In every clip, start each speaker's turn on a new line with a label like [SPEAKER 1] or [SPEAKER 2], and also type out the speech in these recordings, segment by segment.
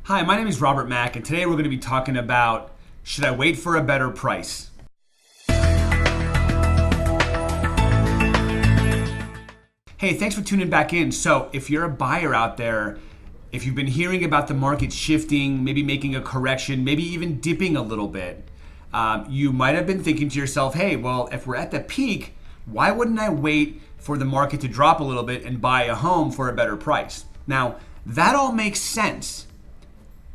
[SPEAKER 1] Hi, my name is Robert Mack, and today we're going to be talking about, should I wait for a better price? Hey, thanks for tuning back in. So if you're a buyer out there, if you've been hearing about the market shifting, maybe making a correction, maybe even dipping a little bit, you might have been thinking to yourself, hey, well, if we're at the peak, why wouldn't I wait for the market to drop a little bit and buy a home for a better price? Now, that all makes sense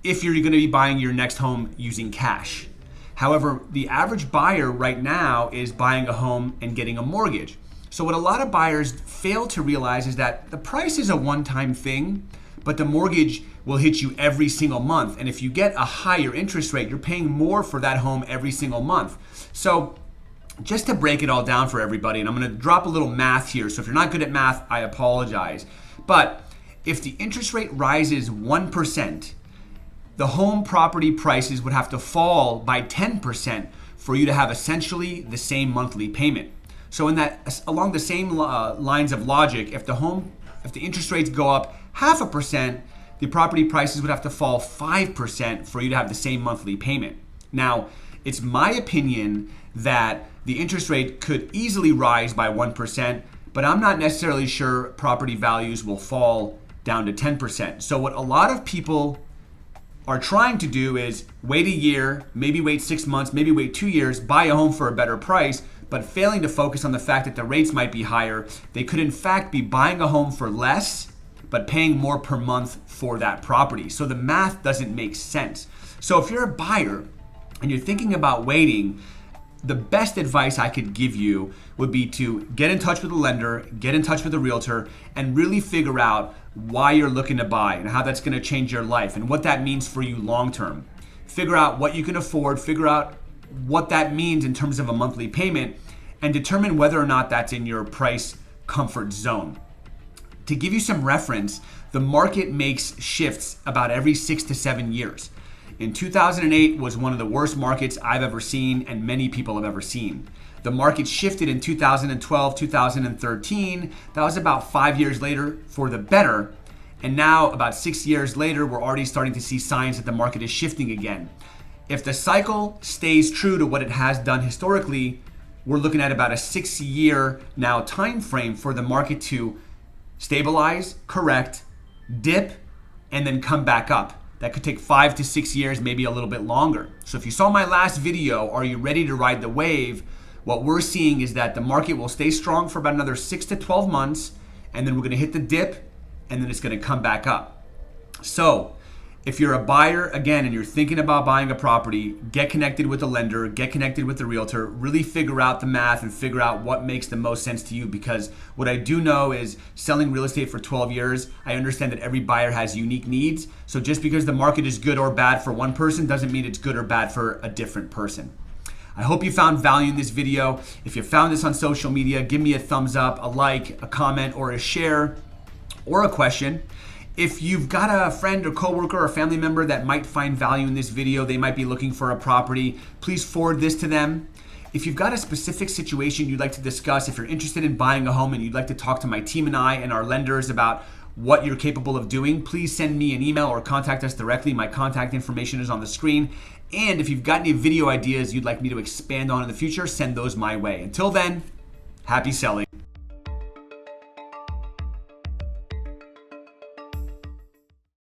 [SPEAKER 1] if you're going to be buying your next home using cash. However, the average buyer right now is buying a home and getting a mortgage. So what a lot of buyers fail to realize is that the price is a one-time thing, but the mortgage will hit you every single month. And if you get a higher interest rate, you're paying more for that home every single month. So just to break it all down for everybody, and I'm going to drop a little math here. So if you're not good at math, I apologize. But if the interest rate rises 1%, the home property prices would have to fall by 10% for you to have essentially the same monthly payment. So along the same lines of logic, if the interest rates go up 0.5%, the property prices would have to fall 5% for you to have the same monthly payment. Now, it's my opinion that the interest rate could easily rise by 1%, but I'm not necessarily sure property values will fall down to 10%. So what a lot of people are trying to do is wait a year, maybe wait 6 months, maybe wait 2 years, buy a home for a better price, but failing to focus on the fact that the rates might be higher. They could in fact be buying a home for less, but paying more per month for that property. So the math doesn't make sense. So if you're a buyer and you're thinking about waiting, the best advice I could give you would be to get in touch with a lender, get in touch with a realtor, and really figure out why you're looking to buy and how that's going to change your life and what that means for you long term. Figure out what you can afford, figure out what that means in terms of a monthly payment, and determine whether or not that's in your price comfort zone. To give you some reference, the market makes shifts about every 6 to 7 years. In 2008 was one of the worst markets I've ever seen and many people have ever seen. The market shifted in 2012, 2013. That was about 5 years later for the better. And now about 6 years later, we're already starting to see signs that the market is shifting again. If the cycle stays true to what it has done historically, we're looking at about a 6-year now time frame for the market to stabilize, correct, dip, and then come back up. That could take 5 to 6 years, maybe a little bit longer. So if you saw my last video, are you ready to ride the wave? What we're seeing is that the market will stay strong for about another 6 to 12 months, and then we're gonna hit the dip, and then it's gonna come back up. So if you're a buyer, again, and you're thinking about buying a property, get connected with a lender, get connected with a realtor, really figure out the math and figure out what makes the most sense to you, because what I do know is selling real estate for 12 years, I understand that every buyer has unique needs. So just because the market is good or bad for one person doesn't mean it's good or bad for a different person. I hope you found value in this video. If you found this on social media, give me a thumbs up, a like, a comment, or a share, or a question. If you've got a friend or coworker or family member that might find value in this video, they might be looking for a property, please forward this to them. If you've got a specific situation you'd like to discuss, if you're interested in buying a home and you'd like to talk to my team and I and our lenders about what you're capable of doing, please send me an email or contact us directly. My contact information is on the screen. And if you've got any video ideas you'd like me to expand on in the future, send those my way. Until then, happy selling.